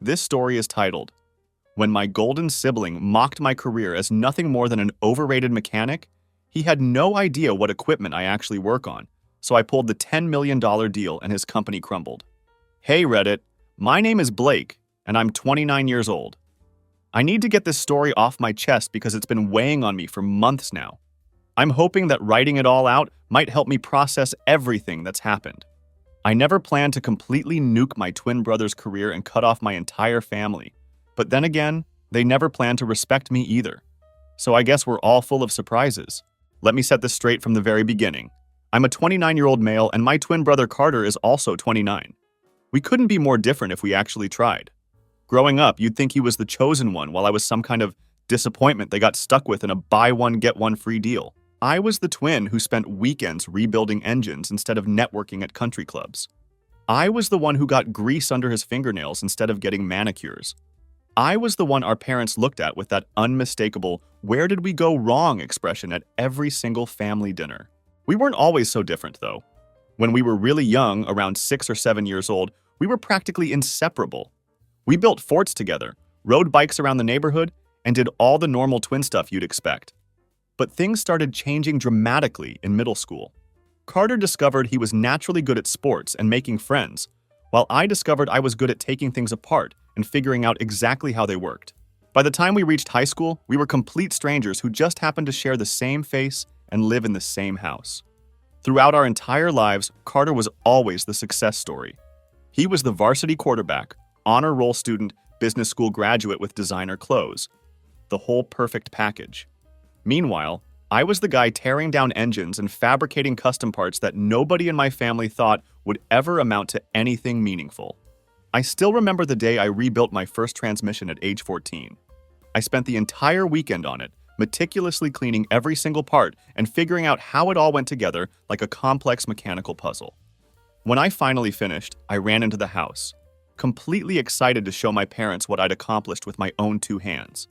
This story is titled, When My Golden Sibling Mocked My Career as Nothing More Than an Overrated Mechanic. He had no idea what equipment I actually work on, so I pulled the $10 million deal and his company crumbled. Hey Reddit, my name is Blake, and I'm 29 years old. I need to get this story off my chest because it's been weighing on me for months now. I'm hoping that writing it all out might help me process everything that's happened. I never planned to completely nuke my twin brother's career and cut off my entire family. But then again, they never planned to respect me either. So I guess we're all full of surprises. Let me set this straight from the very beginning. I'm a 29-year-old male and my twin brother Carter is also 29. We couldn't be more different if we actually tried. Growing up, you'd think he was the chosen one while I was some kind of disappointment they got stuck with in a buy one, get one free deal. I was the twin who spent weekends rebuilding engines instead of networking at country clubs. I was the one who got grease under his fingernails instead of getting manicures. I was the one our parents looked at with that unmistakable, "where did we go wrong" expression at every single family dinner. We weren't always so different, though. When we were really young, around 6 or 7 years old, we were practically inseparable. We built forts together, rode bikes around the neighborhood, and did all the normal twin stuff you'd expect. But things started changing dramatically in middle school. Carter discovered he was naturally good at sports and making friends, while I discovered I was good at taking things apart and figuring out exactly how they worked. By the time we reached high school, we were complete strangers who just happened to share the same face and live in the same house. Throughout our entire lives, Carter was always the success story. He was the varsity quarterback, honor roll student, business school graduate with designer clothes. The whole perfect package. Meanwhile, I was the guy tearing down engines and fabricating custom parts that nobody in my family thought would ever amount to anything meaningful. I still remember the day I rebuilt my first transmission at age 14. I spent the entire weekend on it, meticulously cleaning every single part and figuring out how it all went together like a complex mechanical puzzle. When I finally finished, I ran into the house, completely excited to show my parents what I'd accomplished with my own 2 hands.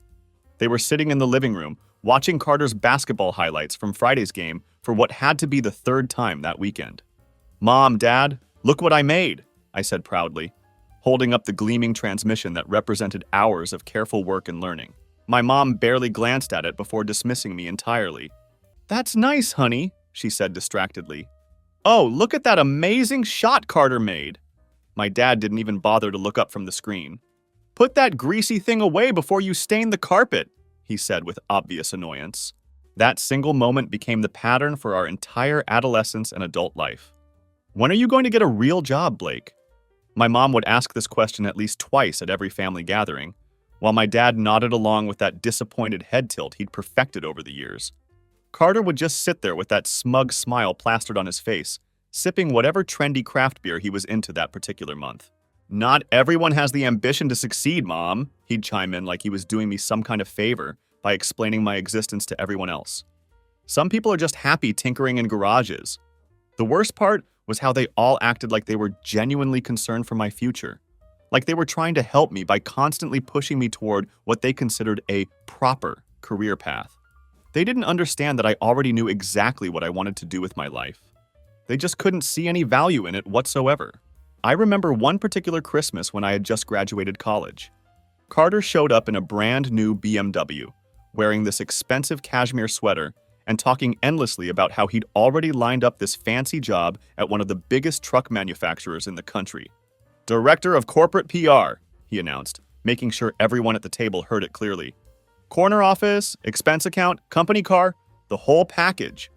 They were sitting in the living room, watching Carter's basketball highlights from Friday's game for what had to be the 3rd time that weekend. "Mom, Dad, look what I made," I said proudly, holding up the gleaming transmission that represented hours of careful work and learning. My mom barely glanced at it before dismissing me entirely. "That's nice, honey," she said distractedly. "Oh, look at that amazing shot Carter made." My dad didn't even bother to look up from the screen. "Put that greasy thing away before you stain the carpet," he said with obvious annoyance. That single moment became the pattern for our entire adolescence and adult life. "When are you going to get a real job, Blake?" My mom would ask this question at least twice at every family gathering, while my dad nodded along with that disappointed head tilt he'd perfected over the years. Carter would just sit there with that smug smile plastered on his face, sipping whatever trendy craft beer he was into that particular month. "Not everyone has the ambition to succeed, Mom," he'd chime in like he was doing me some kind of favor by explaining my existence to everyone else. "Some people are just happy tinkering in garages." The worst part was how they all acted like they were genuinely concerned for my future, like they were trying to help me by constantly pushing me toward what they considered a proper career path. They didn't understand that I already knew exactly what I wanted to do with my life. They just couldn't see any value in it whatsoever. I remember one particular Christmas when I had just graduated college. Carter showed up in a brand new BMW, wearing this expensive cashmere sweater and talking endlessly about how he'd already lined up this fancy job at one of the biggest truck manufacturers in the country. "Director of Corporate PR," he announced, making sure everyone at the table heard it clearly. "Corner office, expense account, company car, the whole package."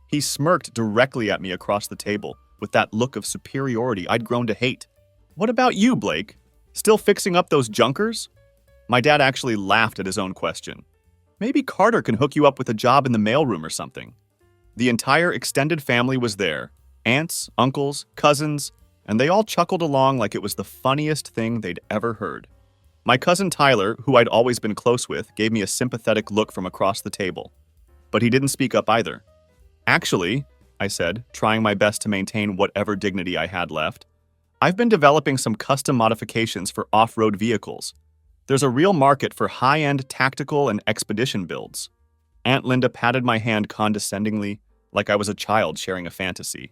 He smirked directly at me across the table with that look of superiority I'd grown to hate. "What about you, Blake? Still fixing up those junkers?" My dad actually laughed at his own question. "Maybe Carter can hook you up with a job in the mailroom or something." The entire extended family was there, aunts, uncles, cousins, and they all chuckled along like it was the funniest thing they'd ever heard. My cousin Tyler, who I'd always been close with, gave me a sympathetic look from across the table. But he didn't speak up either. "Actually," I said, trying my best to maintain whatever dignity I had left, "I've been developing some custom modifications for off-road vehicles. There's a real market for high-end tactical and expedition builds." Aunt Linda patted my hand condescendingly, like I was a child sharing a fantasy.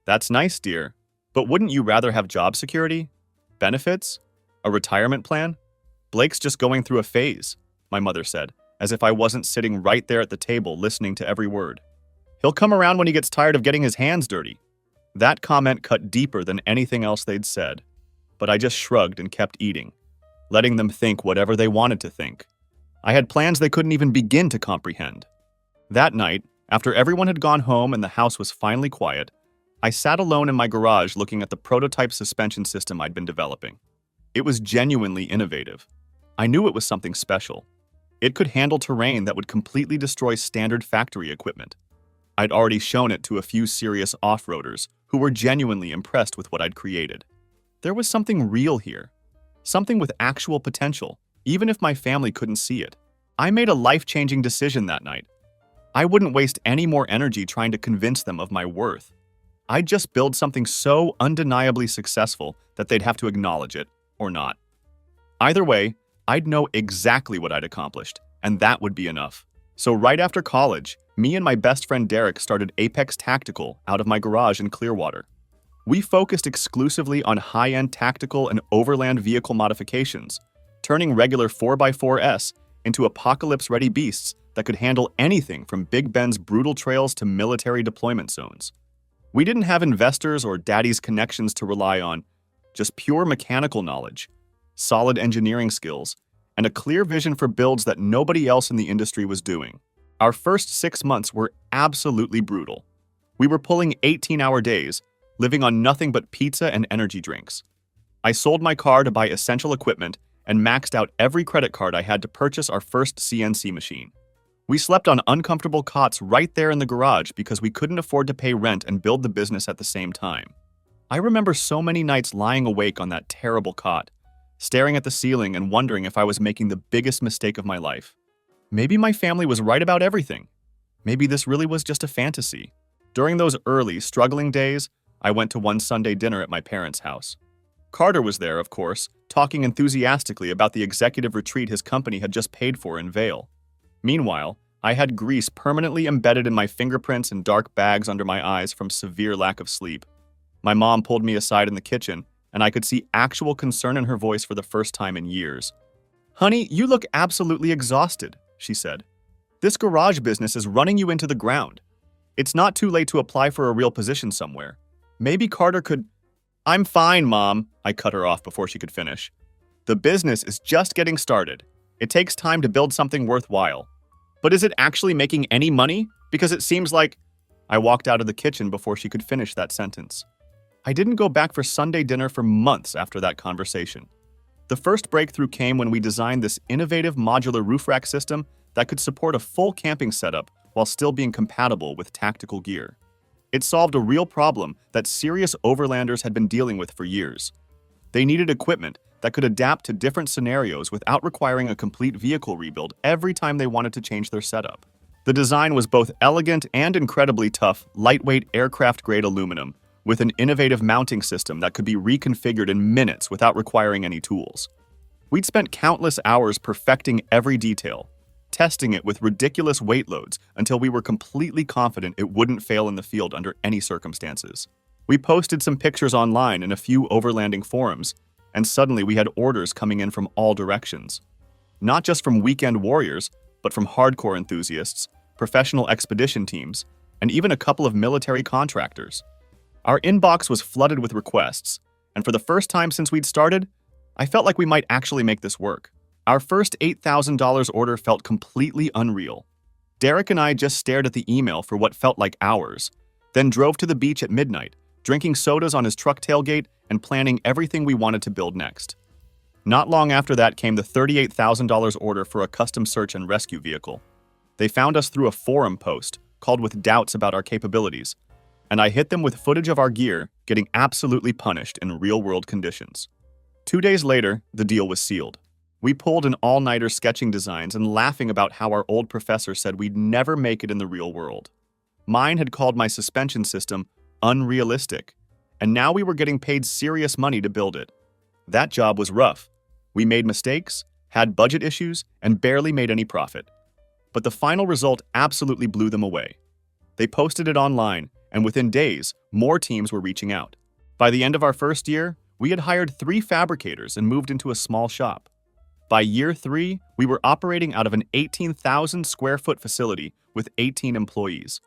"That's nice, dear. But wouldn't you rather have job security? Benefits? A retirement plan? Blake's just going through a phase, my mother said, as if I wasn't sitting right there at the table listening to every word. He'll come around when he gets tired of getting his hands dirty. That comment cut deeper than anything else they'd said, but I just shrugged and kept eating, letting them think whatever they wanted to think. I had plans they couldn't even begin to comprehend. That night, after everyone had gone home and the house was finally quiet, I sat alone in my garage looking at the prototype suspension system I'd been developing. It was genuinely innovative. I knew it was something special. It could handle terrain that would completely destroy standard factory equipment. I'd already shown it to a few serious off-roaders who were genuinely impressed with what I'd created. There was something real here, something with actual potential, even if my family couldn't see it. I made a life-changing decision that night. I wouldn't waste any more energy trying to convince them of my worth. I'd just build something so undeniably successful that they'd have to acknowledge it, or not. Either way, I'd know exactly what I'd accomplished, and that would be enough. So right after college, me and my best friend Derek started Apex Tactical out of my garage in Clearwater. We focused exclusively on high-end tactical and overland vehicle modifications, turning regular 4x4S into apocalypse-ready beasts that could handle anything from Big Ben's brutal trails to military deployment zones. We didn't have investors or daddy's connections to rely on, just pure mechanical knowledge, solid engineering skills, and a clear vision for builds that nobody else in the industry was doing. Our first 6 months were absolutely brutal. We were pulling 18-hour days, living on nothing but pizza and energy drinks. I sold my car to buy essential equipment and maxed out every credit card I had to purchase our first CNC machine. We slept on uncomfortable cots right there in the garage because we couldn't afford to pay rent and build the business at the same time. I remember so many nights lying awake on that terrible cot, staring at the ceiling and wondering if I was making the biggest mistake of my life. Maybe my family was right about everything. Maybe this really was just a fantasy. During those early, struggling days, I went to one Sunday dinner at my parents' house. Carter was there, of course, talking enthusiastically about the executive retreat his company had just paid for in Vail. Meanwhile, I had grease permanently embedded in my fingerprints and dark bags under my eyes from severe lack of sleep. My mom pulled me aside in the kitchen, and I could see actual concern in her voice for the first time in years. "Honey, you look absolutely exhausted," she said. "This garage business is running you into the ground. It's not too late to apply for a real position somewhere. Maybe Carter could—" "I'm fine, Mom," I cut her off before she could finish. "The business is just getting started. It takes time to build something worthwhile. But is it actually making any money? Because it seems like—" I walked out of the kitchen before she could finish that sentence. I didn't go back for Sunday dinner for months after that conversation. The first breakthrough came when we designed this innovative modular roof rack system that could support a full camping setup while still being compatible with tactical gear. It solved a real problem that serious overlanders had been dealing with for years. They needed equipment that could adapt to different scenarios without requiring a complete vehicle rebuild every time they wanted to change their setup. The design was both elegant and incredibly tough, lightweight aircraft-grade aluminum, with an innovative mounting system that could be reconfigured in minutes without requiring any tools. We'd spent countless hours perfecting every detail, testing it with ridiculous weight loads until we were completely confident it wouldn't fail in the field under any circumstances. We posted some pictures online in a few overlanding forums, and suddenly we had orders coming in from all directions. Not just from weekend warriors, but from hardcore enthusiasts, professional expedition teams, and even a couple of military contractors. Our inbox was flooded with requests, and for the first time since we'd started, I felt like we might actually make this work. Our first $8,000 order felt completely unreal. Derek and I just stared at the email for what felt like hours, then drove to the beach at midnight, drinking sodas on his truck tailgate and planning everything we wanted to build next. Not long after that came the $38,000 order for a custom search and rescue vehicle. They found us through a forum post called with doubts about our capabilities, and I hit them with footage of our gear getting absolutely punished in real-world conditions. 2 days later, the deal was sealed. We pulled an all-nighter sketching designs and laughing about how our old professor said we'd never make it in the real world. Mine had called my suspension system unrealistic, and now we were getting paid serious money to build it. That job was rough. We made mistakes, had budget issues, and barely made any profit. But the final result absolutely blew them away. They posted it online, and within days, more teams were reaching out. By the end of our first year, We had hired 3 fabricators and moved into a small shop. By year 3, we were operating out of an 18,000 square foot facility with 18 employees.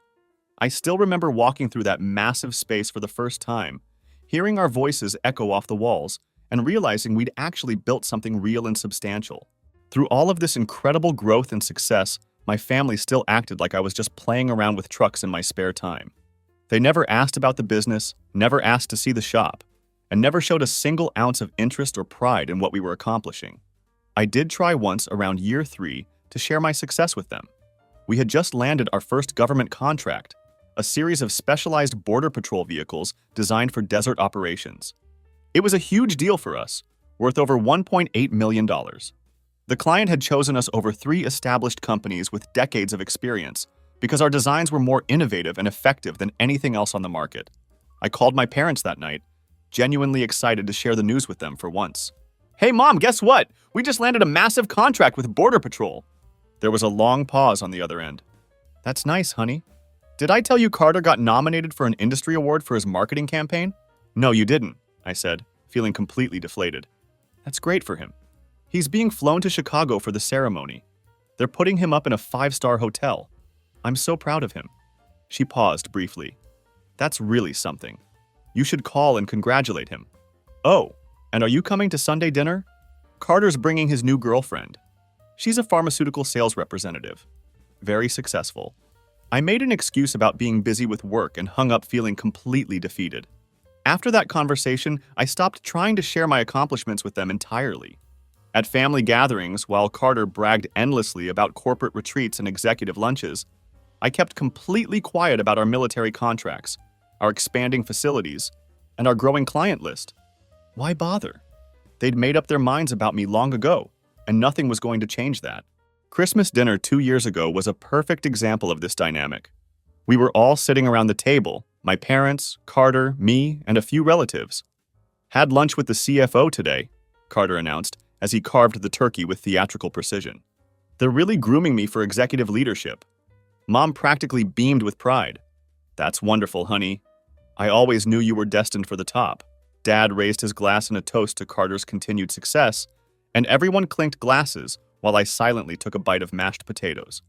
I still remember walking through that massive space for the first time, hearing our voices echo off the walls, and realizing we'd actually built something real and substantial. Through all of this incredible growth and success, my family still acted like I was just playing around with trucks in my spare time. They never asked about the business, never asked to see the shop, and never showed a single ounce of interest or pride in what we were accomplishing. I did try once around year 3 to share my success with them. We had just landed our first government contract, a series of specialized border patrol vehicles designed for desert operations. It was a huge deal for us, worth over $1.8 million. The client had chosen us over 3 established companies with decades of experience because our designs were more innovative and effective than anything else on the market. I called my parents that night, genuinely excited to share the news with them for once. "Hey Mom, guess what? We just landed a massive contract with Border Patrol." There was a long pause on the other end. "That's nice, honey. Did I tell you Carter got nominated for an industry award for his marketing campaign?" "No, you didn't," I said, feeling completely deflated. "That's great for him. He's being flown to Chicago for the ceremony. They're putting him up in a 5-star hotel. I'm so proud of him." She paused briefly. "That's really something. You should call and congratulate him. Oh, and are you coming to Sunday dinner? Carter's bringing his new girlfriend. She's a pharmaceutical sales representative. Very successful." I made an excuse about being busy with work and hung up feeling completely defeated. After that conversation, I stopped trying to share my accomplishments with them entirely. At family gatherings, while Carter bragged endlessly about corporate retreats and executive lunches, I kept completely quiet about our military contracts, our expanding facilities, and our growing client list. Why bother? They'd made up their minds about me long ago, and nothing was going to change that. Christmas dinner 2 years ago was a perfect example of this dynamic. We were all sitting around the table, my parents, Carter, me, and a few relatives. "Had lunch with the CFO today," Carter announced as he carved the turkey with theatrical precision. "They're really grooming me for executive leadership." Mom practically beamed with pride. "That's wonderful, honey. I always knew you were destined for the top." Dad raised his glass in a toast to Carter's continued success, and everyone clinked glasses while I silently took a bite of mashed potatoes.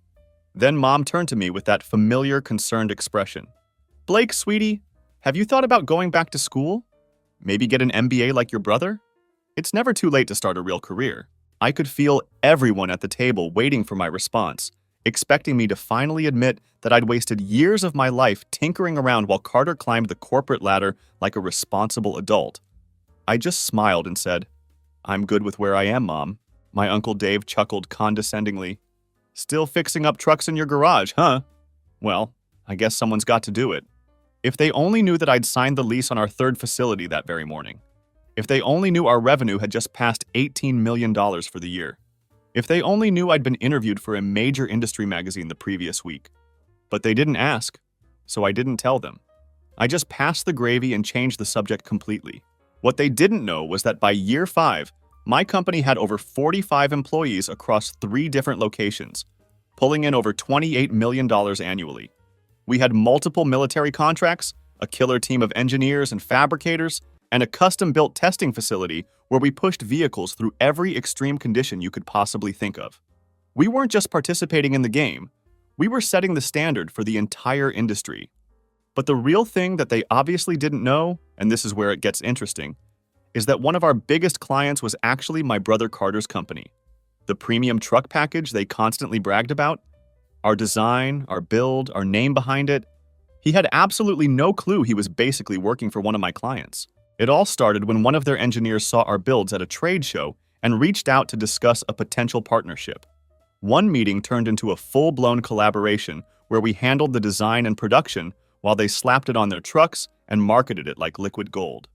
Then Mom turned to me with that familiar, concerned expression. "Blake, sweetie, have you thought about going back to school? Maybe get an MBA like your brother? It's never too late to start a real career." I could feel everyone at the table waiting for my response, expecting me to finally admit that I'd wasted years of my life tinkering around while Carter climbed the corporate ladder like a responsible adult. I just smiled and said, "I'm good with where I am, Mom." My Uncle Dave chuckled condescendingly. "Still fixing up trucks in your garage, huh? Well, I guess someone's got to do it." If they only knew that I'd signed the lease on our 3rd facility that very morning. If they only knew our revenue had just passed $18 million for the year. If they only knew I'd been interviewed for a major industry magazine the previous week. But they didn't ask, so I didn't tell them. I just passed the gravy and changed the subject completely. What they didn't know was that by year 5, my company had over 45 employees across 3 different locations, pulling in over $28 million annually. We had multiple military contracts, a killer team of engineers and fabricators, and a custom-built testing facility where we pushed vehicles through every extreme condition you could possibly think of. We weren't just participating in the game, we were setting the standard for the entire industry. But the real thing that they obviously didn't know, and this is where it gets interesting, is that one of our biggest clients was actually my brother Carter's company. The premium truck package they constantly bragged about, our design, our build, our name behind it. He had absolutely no clue he was basically working for one of my clients. It all started when one of their engineers saw our builds at a trade show and reached out to discuss a potential partnership. One meeting turned into a full-blown collaboration where we handled the design and production while they slapped it on their trucks and marketed it like liquid gold.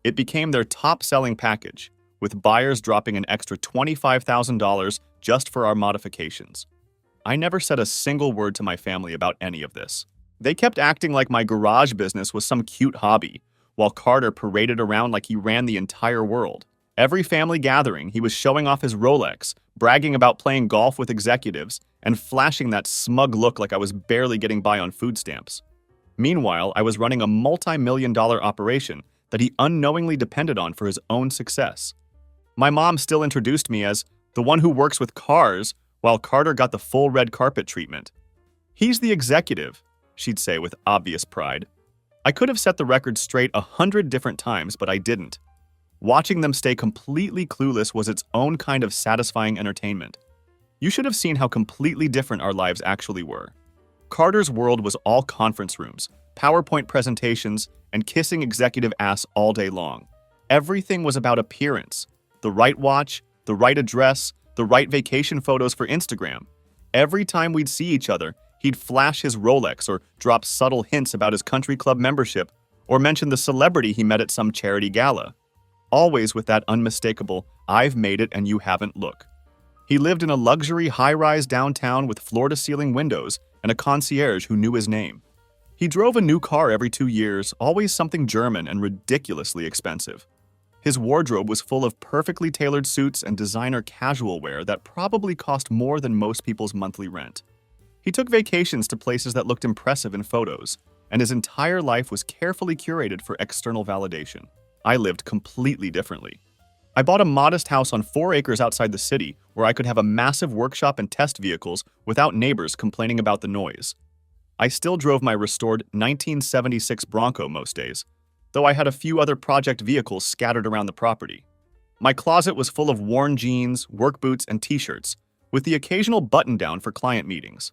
It became their top-selling package, with buyers dropping an extra $25,000 just for our modifications. I never said a single word to my family about any of this. They kept acting like my garage business was some cute hobby, while Carter paraded around like he ran the entire world. Every family gathering, he was showing off his Rolex, bragging about playing golf with executives, and flashing that smug look like I was barely getting by on food stamps. Meanwhile, I was running a multi-million-dollar operation that he unknowingly depended on for his own success. My mom still introduced me as the one who works with cars, while Carter got the full red carpet treatment. "He's the executive," she'd say with obvious pride. I could have set the record straight 100 different times, but I didn't. Watching them stay completely clueless was its own kind of satisfying entertainment. You should have seen how completely different our lives actually were. Carter's world was all conference rooms, PowerPoint presentations, and kissing executive ass all day long. Everything was about appearance. The right watch, the right address, the right vacation photos for Instagram. Every time we'd see each other, he'd flash his Rolex or drop subtle hints about his country club membership or mention the celebrity he met at some charity gala. Always with that unmistakable, "I've made it and you haven't" look. He lived in a luxury high-rise downtown with floor-to-ceiling windows and a concierge who knew his name. He drove a new car every 2 years, always something German and ridiculously expensive. His wardrobe was full of perfectly tailored suits and designer casual wear that probably cost more than most people's monthly rent. He took vacations to places that looked impressive in photos, and his entire life was carefully curated for external validation. I lived completely differently. I bought a modest house on 4 acres outside the city where I could have a massive workshop and test vehicles without neighbors complaining about the noise. I still drove my restored 1976 Bronco most days, though I had a few other project vehicles scattered around the property. My closet was full of worn jeans, work boots, and t-shirts, with the occasional button-down for client meetings.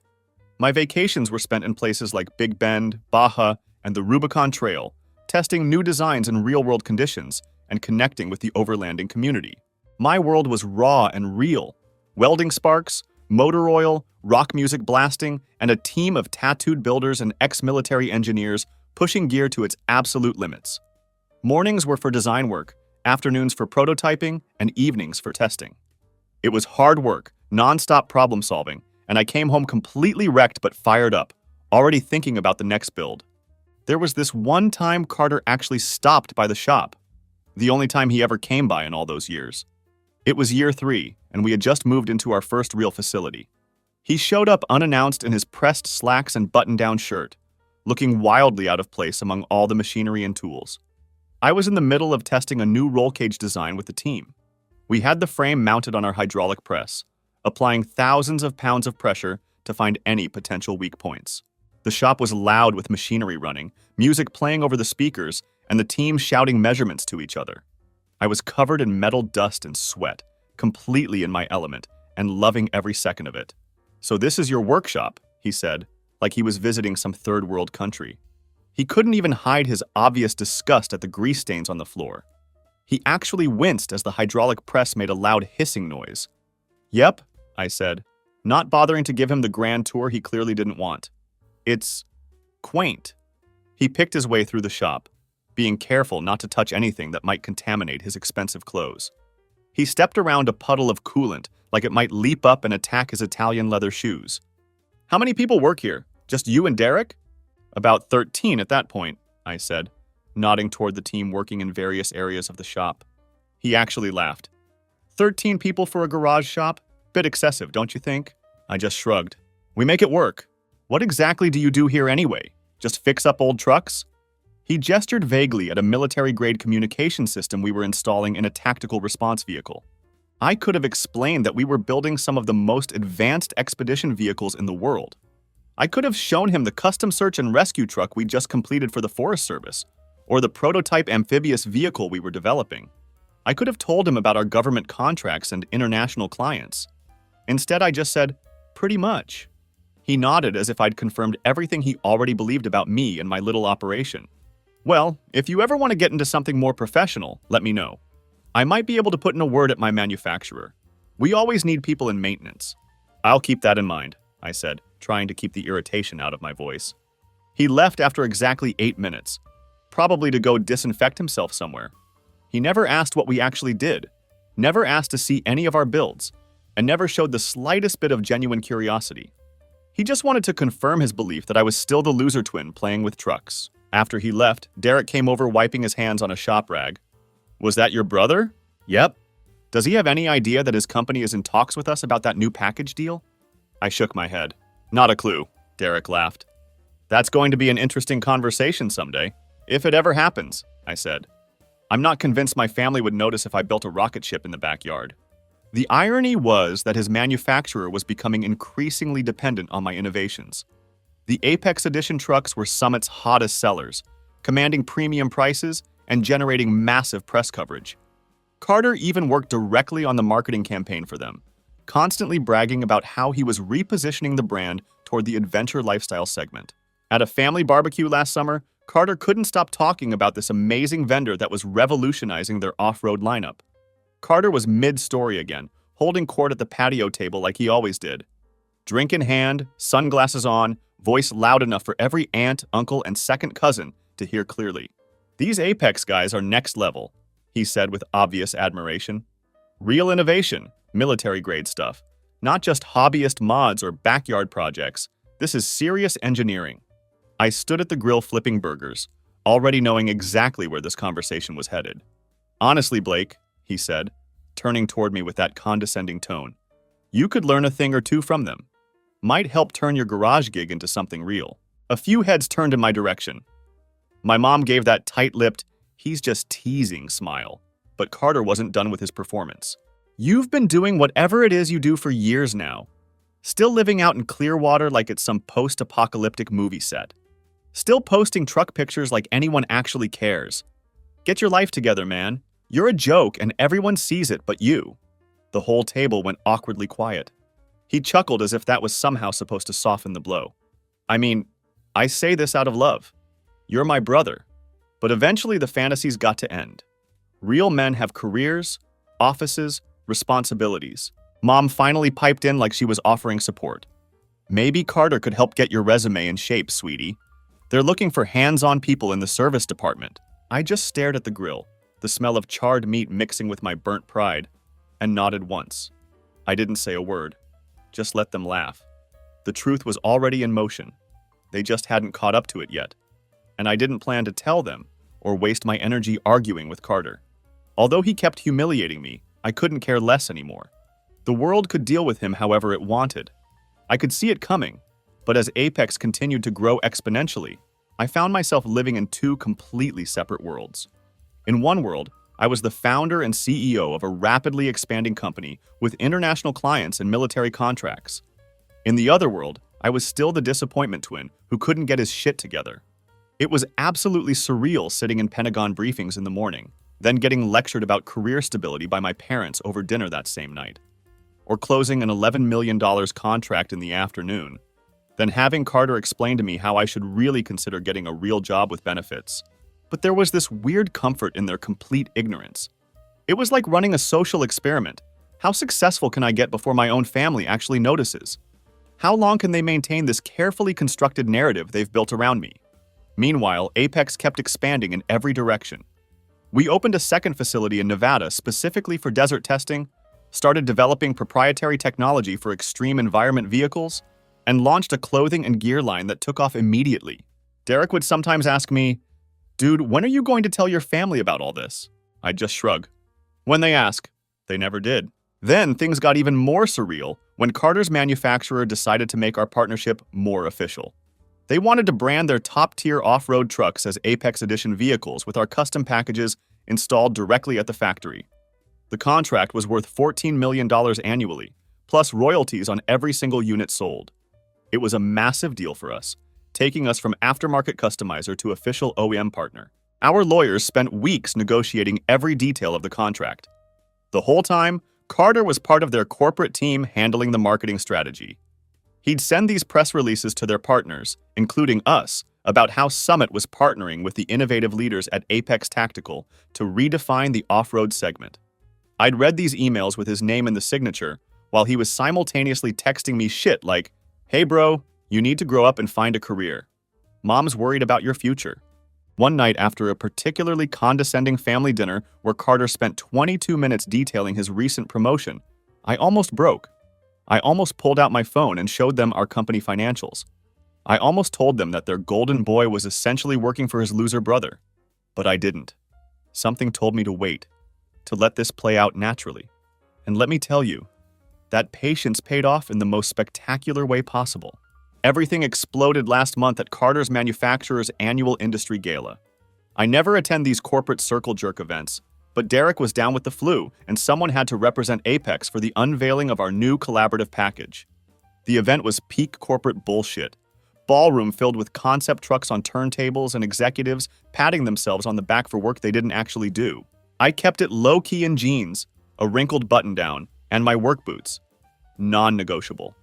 My vacations were spent in places like Big Bend, Baja, and the Rubicon Trail, testing new designs in real-world conditions and connecting with the overlanding community. My world was raw and real. Welding sparks, motor oil, rock music blasting, and a team of tattooed builders and ex-military engineers pushing gear to its absolute limits. Mornings were for design work, afternoons for prototyping, and evenings for testing. It was hard work, non-stop problem solving, and I came home completely wrecked but fired up, already thinking about the next build. There was this one time Carter actually stopped by the shop, the only time he ever came by in all those years. It was year 3, and we had just moved into our first real facility. He showed up unannounced in his pressed slacks and button-down shirt, looking wildly out of place among all the machinery and tools. I was in the middle of testing a new roll cage design with the team. We had the frame mounted on our hydraulic press, applying thousands of pounds of pressure to find any potential weak points. The shop was loud with machinery running, music playing over the speakers, and the team shouting measurements to each other. I was covered in metal dust and sweat, completely in my element, and loving every second of it. "So this is your workshop," he said, like he was visiting some third world country. He couldn't even hide his obvious disgust at the grease stains on the floor. He actually winced as the hydraulic press made a loud hissing noise. "Yep," I said, not bothering to give him the grand tour he clearly didn't want. "It's quaint." He picked his way through the shop, being careful not to touch anything that might contaminate his expensive clothes. He stepped around a puddle of coolant like it might leap up and attack his Italian leather shoes. "How many people work here? Just you and Derek?" "About 13 at that point," I said, nodding toward the team working in various areas of the shop. He actually laughed. 13 people for a garage shop? Bit excessive, don't you think?" I just shrugged. "We make it work. What exactly do you do here anyway? Just fix up old trucks?" He gestured vaguely at a military-grade communication system we were installing in a tactical response vehicle. I could have explained that we were building some of the most advanced expedition vehicles in the world. I could have shown him the custom search and rescue truck we just completed for the Forest Service, or the prototype amphibious vehicle we were developing. I could have told him about our government contracts and international clients. Instead, I just said, "Pretty much." He nodded as if I'd confirmed everything he already believed about me and my little operation. "Well, if you ever want to get into something more professional, let me know. I might be able to put in a word at my manufacturer. We always need people in maintenance." "I'll keep that in mind," I said, trying to keep the irritation out of my voice. He left after exactly 8 minutes, probably to go disinfect himself somewhere. He never asked what we actually did, never asked to see any of our builds, and never showed the slightest bit of genuine curiosity. He just wanted to confirm his belief that I was still the loser twin playing with trucks. After he left, Derek came over wiping his hands on a shop rag. "Was that your brother?" "Yep." "Does he have any idea that his company is in talks with us about that new package deal?" I shook my head. "Not a clue," Derek laughed. "That's going to be an interesting conversation someday, if it ever happens," I said. I'm not convinced my family would notice if I built a rocket ship in the backyard. The irony was that his manufacturer was becoming increasingly dependent on my innovations. The Apex Edition trucks were Summit's hottest sellers, commanding premium prices and generating massive press coverage. Carter even worked directly on the marketing campaign for them, constantly bragging about how he was repositioning the brand toward the adventure lifestyle segment. At a family barbecue last summer, Carter couldn't stop talking about this amazing vendor that was revolutionizing their off-road lineup. Carter was mid-story again, holding court at the patio table like he always did. Drink in hand, sunglasses on, voice loud enough for every aunt, uncle, and second cousin to hear clearly. "These Apex guys are next level," he said with obvious admiration. "Real innovation, military-grade stuff. Not just hobbyist mods or backyard projects. This is serious engineering." I stood at the grill flipping burgers, already knowing exactly where this conversation was headed. "Honestly, Blake," he said, turning toward me with that condescending tone, "you could learn a thing or two from them. Might help turn your garage gig into something real." A few heads turned in my direction. My mom gave that tight-lipped, "he's just teasing" smile, but Carter wasn't done with his performance. "You've been doing whatever it is you do for years now. Still living out in Clearwater like it's some post-apocalyptic movie set. Still posting truck pictures like anyone actually cares. Get your life together, man. You're a joke and everyone sees it but you." The whole table went awkwardly quiet. He chuckled as if that was somehow supposed to soften the blow. "I mean, I say this out of love. You're my brother." But eventually the fantasies got to end. Real men have careers, offices, responsibilities. Mom finally piped in like she was offering support. "Maybe Carter could help get your resume in shape, sweetie. They're looking for hands-on people in the service department." I just stared at the grill, the smell of charred meat mixing with my burnt pride, and nodded once. I didn't say a word, just let them laugh. The truth was already in motion. They just hadn't caught up to it yet. And I didn't plan to tell them or waste my energy arguing with Carter. Although he kept humiliating me, I couldn't care less anymore. The world could deal with him however it wanted. I could see it coming, but as Apex continued to grow exponentially, I found myself living in two completely separate worlds. In one world, I was the founder and CEO of a rapidly expanding company with international clients and military contracts. In the other world, I was still the disappointment twin who couldn't get his shit together. It was absolutely surreal sitting in Pentagon briefings in the morning, then getting lectured about career stability by my parents over dinner that same night, or closing an $11 million contract in the afternoon, then having Carter explain to me how I should really consider getting a real job with benefits. But there was this weird comfort in their complete ignorance. It was like running a social experiment. How successful can I get before my own family actually notices? How long can they maintain this carefully constructed narrative they've built around me? Meanwhile, Apex kept expanding in every direction. We opened a second facility in Nevada specifically for desert testing, started developing proprietary technology for extreme environment vehicles, and launched a clothing and gear line that took off immediately. Derek would sometimes ask me, "Dude, when are you going to tell your family about all this?" I'd just shrug. When they ask, they never did. Then things got even more surreal when Carter's manufacturer decided to make our partnership more official. They wanted to brand their top-tier off-road trucks as Apex Edition vehicles with our custom packages installed directly at the factory. The contract was worth $14 million annually, plus royalties on every single unit sold. It was a massive deal for us, taking us from aftermarket customizer to official OEM partner. Our lawyers spent weeks negotiating every detail of the contract. The whole time, Carter was part of their corporate team handling the marketing strategy. He'd send these press releases to their partners, including us, about how Summit was partnering with the innovative leaders at Apex Tactical to redefine the off-road segment. I'd read these emails with his name in the signature, while he was simultaneously texting me shit like, "Hey bro, you need to grow up and find a career. Mom's worried about your future." One night after a particularly condescending family dinner where Carter spent 22 minutes detailing his recent promotion, I almost broke. I almost pulled out my phone and showed them our company financials. I almost told them that their golden boy was essentially working for his loser brother. But I didn't. Something told me to wait, to let this play out naturally. And let me tell you, that patience paid off in the most spectacular way possible. Everything exploded last month at Carter's manufacturer's annual industry gala. I never attend these corporate circle jerk events, but Derek was down with the flu, and someone had to represent Apex for the unveiling of our new collaborative package. The event was peak corporate bullshit. Ballroom filled with concept trucks on turntables and executives patting themselves on the back for work they didn't actually do. I kept it low-key in jeans, a wrinkled button-down, and my work boots. Non-negotiable.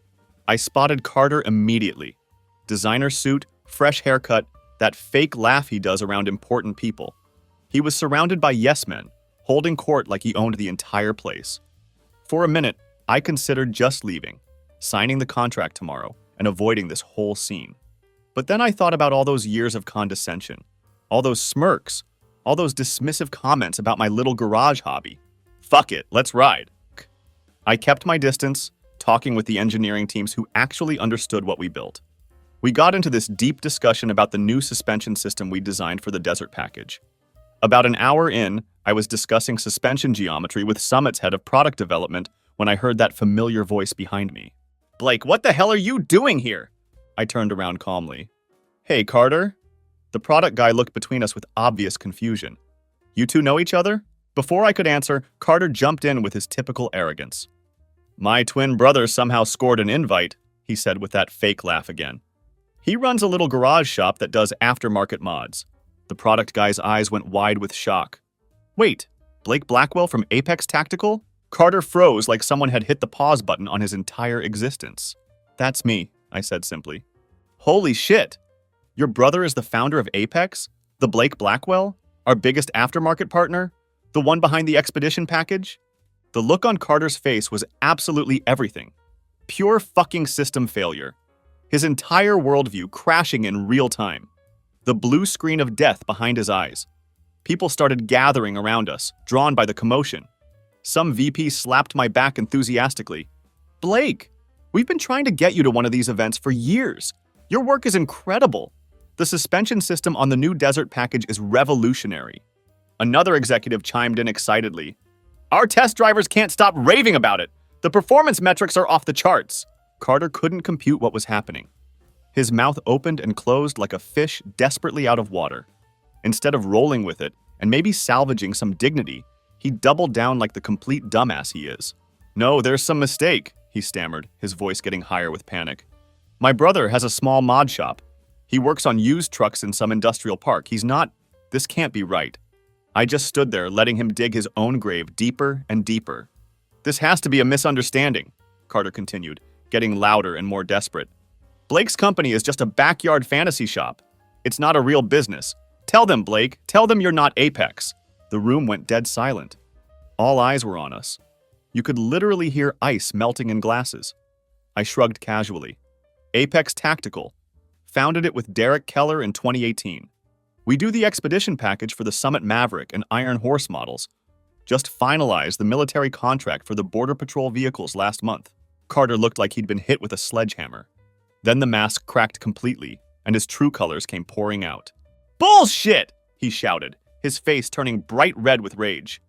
I spotted Carter immediately. Designer suit, fresh haircut, that fake laugh he does around important people. He was surrounded by yes-men, holding court like he owned the entire place. For a minute, I considered just leaving, signing the contract tomorrow, and avoiding this whole scene. But then I thought about all those years of condescension, all those smirks, all those dismissive comments about my little garage hobby. Fuck it, let's ride. I kept my distance, talking with the engineering teams who actually understood what we built. We got into this deep discussion about the new suspension system we designed for the desert package. About an hour in, I was discussing suspension geometry with Summit's head of product development when I heard that familiar voice behind me. Blake, what the hell are you doing here? I turned around calmly. Hey, Carter. The product guy looked between us with obvious confusion. You two know each other? Before I could answer, Carter jumped in with his typical arrogance. My twin brother somehow scored an invite, he said with that fake laugh again. He runs a little garage shop that does aftermarket mods. The product guy's eyes went wide with shock. Wait, Blake Blackwell from Apex Tactical? Carter froze like someone had hit the pause button on his entire existence. That's me, I said simply. Holy shit! Your brother is the founder of Apex? The Blake Blackwell? Our biggest aftermarket partner? The one behind the expedition package? The look on Carter's face was absolutely everything. Pure fucking system failure. His entire worldview crashing in real time. The blue screen of death behind his eyes. People started gathering around us, drawn by the commotion. Some VP slapped my back enthusiastically. Blake, we've been trying to get you to one of these events for years. Your work is incredible. The suspension system on the new desert package is revolutionary. Another executive chimed in excitedly. Our test drivers can't stop raving about it. The performance metrics are off the charts. Carter couldn't compute what was happening. His mouth opened and closed like a fish desperately out of water. Instead of rolling with it and maybe salvaging some dignity, he doubled down like the complete dumbass he is. No, there's some mistake, he stammered, his voice getting higher with panic. My brother has a small mod shop. He works on used trucks in some industrial park. He's not... This can't be right. I just stood there, letting him dig his own grave deeper and deeper. This has to be a misunderstanding, Carter continued, getting louder and more desperate. Blake's company is just a backyard fantasy shop. It's not a real business. Tell them, Blake. Tell them you're not Apex. The room went dead silent. All eyes were on us. You could literally hear ice melting in glasses. I shrugged casually. Apex Tactical. Founded it with Derek Keller in 2018. We do the expedition package for the Summit Maverick and Iron Horse models. Just finalized the military contract for the Border Patrol vehicles last month. Carter looked like he'd been hit with a sledgehammer. Then the mask cracked completely, and his true colors came pouring out. Bullshit! He shouted, his face turning bright red with rage.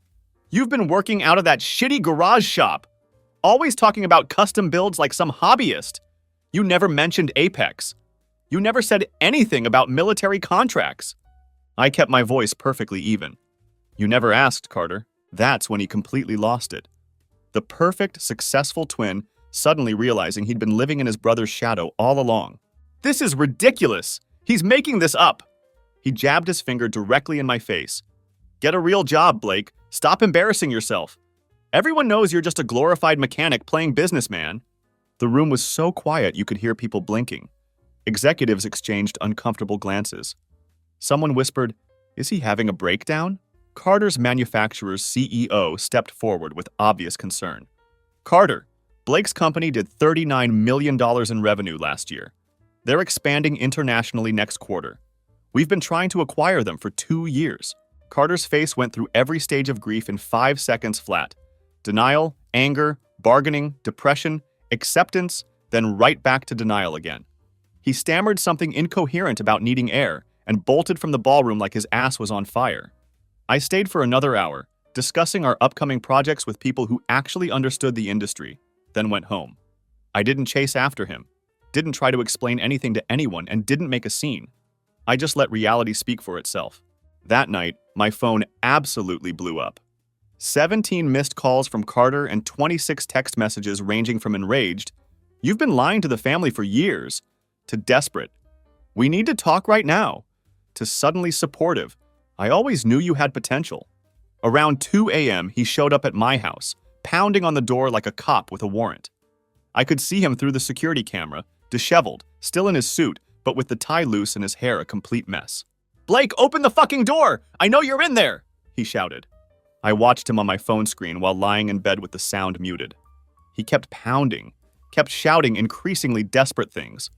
You've been working out of that shitty garage shop, always talking about custom builds like some hobbyist. You never mentioned Apex. You never said anything about military contracts. I kept my voice perfectly even. You never asked, Carter. That's when he completely lost it. The perfect, successful twin suddenly realizing he'd been living in his brother's shadow all along. This is ridiculous! He's making this up! He jabbed his finger directly in my face. Get a real job, Blake. Stop embarrassing yourself. Everyone knows you're just a glorified mechanic playing businessman. The room was so quiet you could hear people blinking. Executives exchanged uncomfortable glances. Someone whispered, "Is he having a breakdown?" Carter's manufacturer's CEO stepped forward with obvious concern. Carter, Blake's company did $39 million in revenue last year. They're expanding internationally next quarter. We've been trying to acquire them for 2 years. Carter's face went through every stage of grief in 5 seconds flat. Denial, anger, bargaining, depression, acceptance, then right back to denial again. He stammered something incoherent about needing air and bolted from the ballroom like his ass was on fire. I stayed for another hour, discussing our upcoming projects with people who actually understood the industry, then went home. I didn't chase after him, didn't try to explain anything to anyone, and didn't make a scene. I just let reality speak for itself. That night, my phone absolutely blew up. 17 missed calls from Carter and 26 text messages ranging from enraged, "You've been lying to the family for years," to desperate, "We need to talk right now," to suddenly supportive, "I always knew you had potential." Around 2 a.m., he showed up at my house, pounding on the door like a cop with a warrant. I could see him through the security camera, disheveled, still in his suit, but with the tie loose and his hair a complete mess. "Blake, open the fucking door! I know you're in there!" he shouted. I watched him on my phone screen while lying in bed with the sound muted. He kept pounding, kept shouting increasingly desperate things.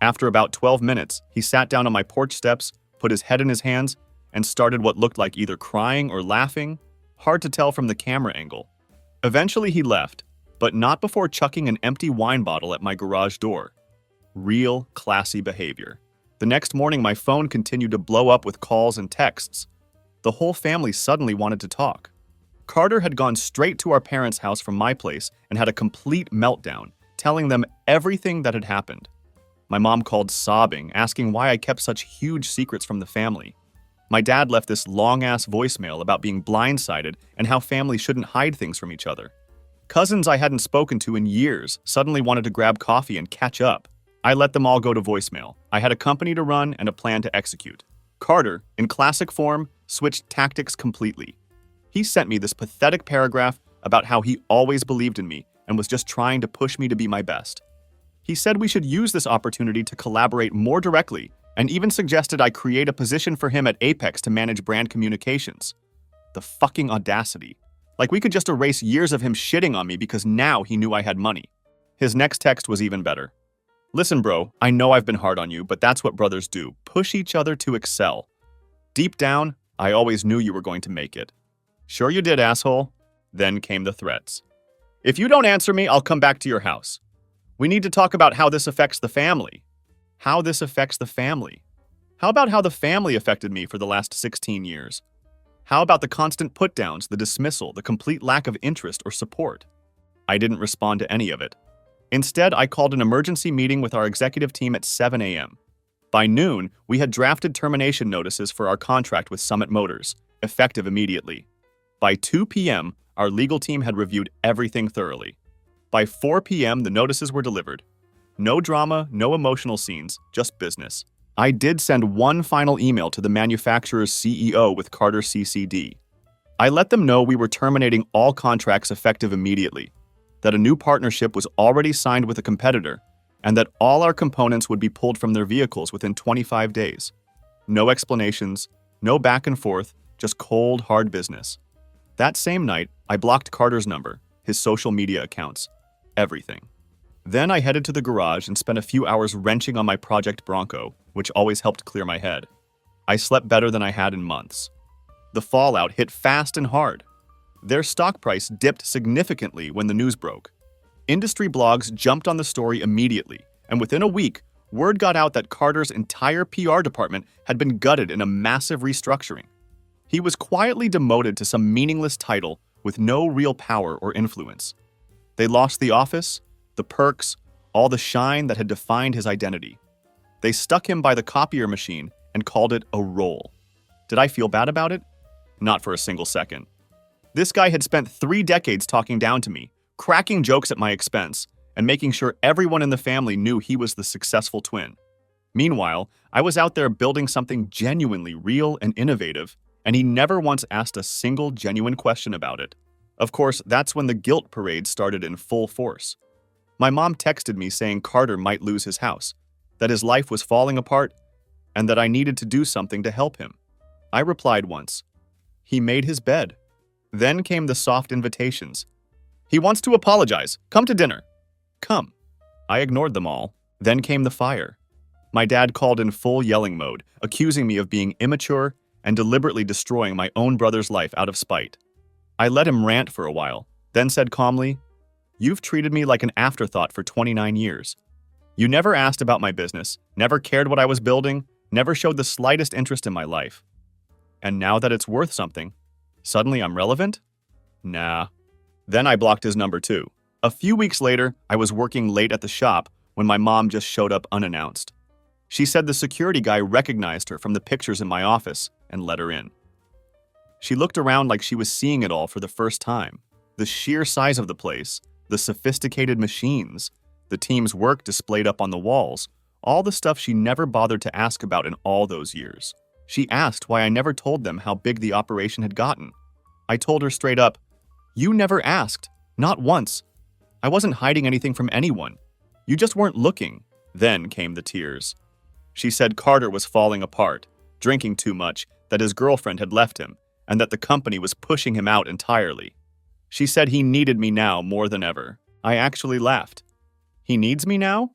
After about 12 minutes, he sat down on my porch steps, put his head in his hands, and started what looked like either crying or laughing, hard to tell from the camera angle. Eventually he left, but not before chucking an empty wine bottle at my garage door. Real classy behavior. The next morning, my phone continued to blow up with calls and texts. The whole family suddenly wanted to talk. Carter had gone straight to our parents' house from my place and had a complete meltdown, telling them everything that had happened. My mom called sobbing, asking why I kept such huge secrets from the family. My dad left this long-ass voicemail about being blindsided and how families shouldn't hide things from each other. Cousins I hadn't spoken to in years suddenly wanted to grab coffee and catch up. I let them all go to voicemail. I had a company to run and a plan to execute. Carter, in classic form, switched tactics completely. He sent me this pathetic paragraph about how he always believed in me and was just trying to push me to be my best. He said we should use this opportunity to collaborate more directly and even suggested I create a position for him at Apex to manage brand communications. The fucking audacity. Like we could just erase years of him shitting on me because now he knew I had money. His next text was even better. "Listen, bro, I know I've been hard on you, but that's what brothers do. Push each other to excel. Deep down, I always knew you were going to make it." "Sure you did, asshole." Then came the threats. "If you don't answer me, I'll come back to your house. We need to talk about how this affects the family." How this affects the family? How about how the family affected me for the last 16 years? How about the constant put-downs, the dismissal, the complete lack of interest or support? I didn't respond to any of it. Instead, I called an emergency meeting with our executive team at 7 a.m. By noon, we had drafted termination notices for our contract with Summit Motors, effective immediately. By 2 p.m., our legal team had reviewed everything thoroughly. By 4 p.m., the notices were delivered. No drama, no emotional scenes, just business. I did send one final email to the manufacturer's CEO with Carter CCD. I let them know we were terminating all contracts effective immediately, that a new partnership was already signed with a competitor, and that all our components would be pulled from their vehicles within 25 days. No explanations, no back and forth, just cold, hard business. That same night, I blocked Carter's number, his social media accounts, everything. Then I headed to the garage and spent a few hours wrenching on my Project Bronco, which always helped clear my head. I slept better than I had in months. The fallout hit fast and hard. Their stock price dipped significantly when the news broke. Industry blogs jumped on the story immediately, and within a week, word got out that Carter's entire PR department had been gutted in a massive restructuring. He was quietly demoted to some meaningless title with no real power or influence. They lost the office, the perks, all the shine that had defined his identity. They stuck him by the copier machine and called it a role. Did I feel bad about it? Not for a single second. This guy had spent 3 decades talking down to me, cracking jokes at my expense, and making sure everyone in the family knew he was the successful twin. Meanwhile, I was out there building something genuinely real and innovative, and he never once asked a single genuine question about it. Of course, that's when the guilt parade started in full force. My mom texted me saying Carter might lose his house, that his life was falling apart, and that I needed to do something to help him. I replied once. He made his bed. Then came the soft invitations. "He wants to apologize. Come to dinner." Come. I ignored them all. Then came the fire. My dad called in full yelling mode, accusing me of being immature and deliberately destroying my own brother's life out of spite. I let him rant for a while, then said calmly, "You've treated me like an afterthought for 29 years. You never asked about my business, never cared what I was building, never showed the slightest interest in my life. And now that it's worth something, suddenly I'm relevant? Nah." Then I blocked his number too. A few weeks later, I was working late at the shop when my mom just showed up unannounced. She said the security guy recognized her from the pictures in my office and let her in. She looked around like she was seeing it all for the first time. The sheer size of the place, the sophisticated machines, the team's work displayed up on the walls, all the stuff she never bothered to ask about in all those years. She asked why I never told them how big the operation had gotten. I told her straight up, "You never asked. Not once. I wasn't hiding anything from anyone. You just weren't looking." Then came the tears. She said Carter was falling apart, drinking too much, that his girlfriend had left him, and that the company was pushing him out entirely. She said he needed me now more than ever. I actually laughed. He needs me now?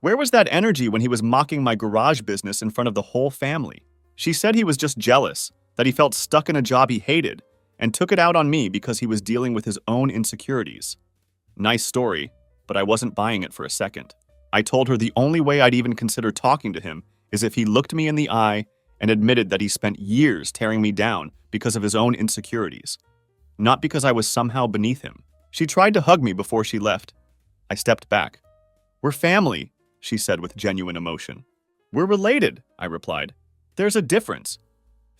Where was that energy when he was mocking my garage business in front of the whole family? She said he was just jealous, that he felt stuck in a job he hated, and took it out on me because he was dealing with his own insecurities. Nice story, but I wasn't buying it for a second. I told her the only way I'd even consider talking to him is if he looked me in the eye and admitted that he spent years tearing me down because of his own insecurities, not because I was somehow beneath him. She tried to hug me before she left. I stepped back. "We're family," she said with genuine emotion. "We're related," I replied. "There's a difference."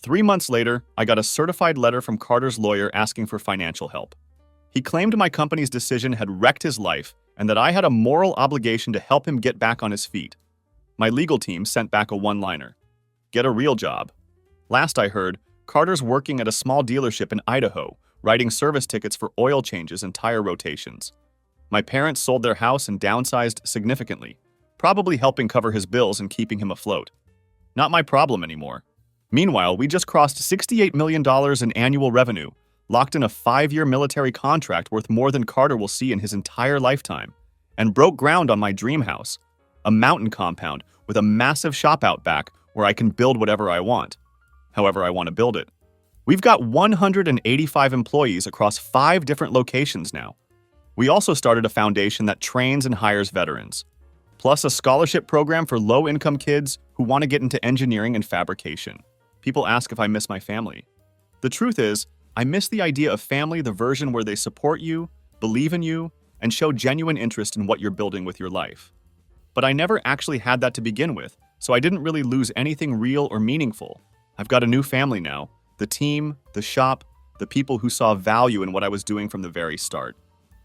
3 months later, I got a certified letter from Carter's lawyer asking for financial help. He claimed my company's decision had wrecked his life and that I had a moral obligation to help him get back on his feet. My legal team sent back a one-liner. "Get a real job." Last I heard, Carter's working at a small dealership in Idaho, writing service tickets for oil changes and tire rotations. My parents sold their house and downsized significantly, probably helping cover his bills and keeping him afloat. Not my problem anymore. Meanwhile, we just crossed $68 million in annual revenue, locked in a 5-year military contract worth more than Carter will see in his entire lifetime, and broke ground on my dream house, a mountain compound with a massive shop out back where I can build whatever I want, however I want to build it. We've got 185 employees across 5 different locations now. We also started a foundation that trains and hires veterans, plus a scholarship program for low-income kids who want to get into engineering and fabrication. People ask if I miss my family. The truth is, I miss the idea of family, the version where they support you, believe in you, and show genuine interest in what you're building with your life. But I never actually had that to begin with, so I didn't really lose anything real or meaningful. I've got a new family now, the team, the shop, the people who saw value in what I was doing from the very start.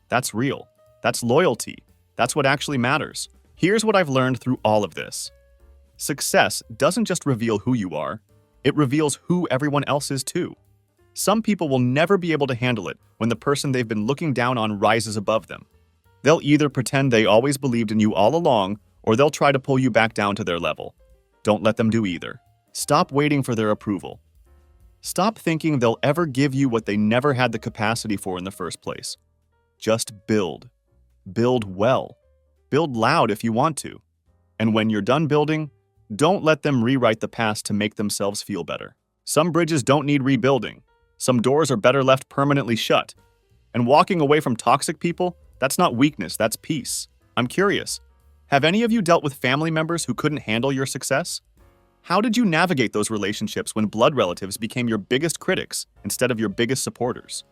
That's real. That's loyalty. That's what actually matters. Here's what I've learned through all of this. Success doesn't just reveal who you are, it reveals who everyone else is too. Some people will never be able to handle it when the person they've been looking down on rises above them. They'll either pretend they always believed in you all along, or they'll try to pull you back down to their level. Don't let them do either. Stop waiting for their approval. Stop thinking they'll ever give you what they never had the capacity for in the first place. Just build. Build well. Build loud if you want to. And when you're done building, don't let them rewrite the past to make themselves feel better. Some bridges don't need rebuilding. Some doors are better left permanently shut. And walking away from toxic people, that's not weakness, that's peace. I'm curious, have any of you dealt with family members who couldn't handle your success? How did you navigate those relationships when blood relatives became your biggest critics instead of your biggest supporters?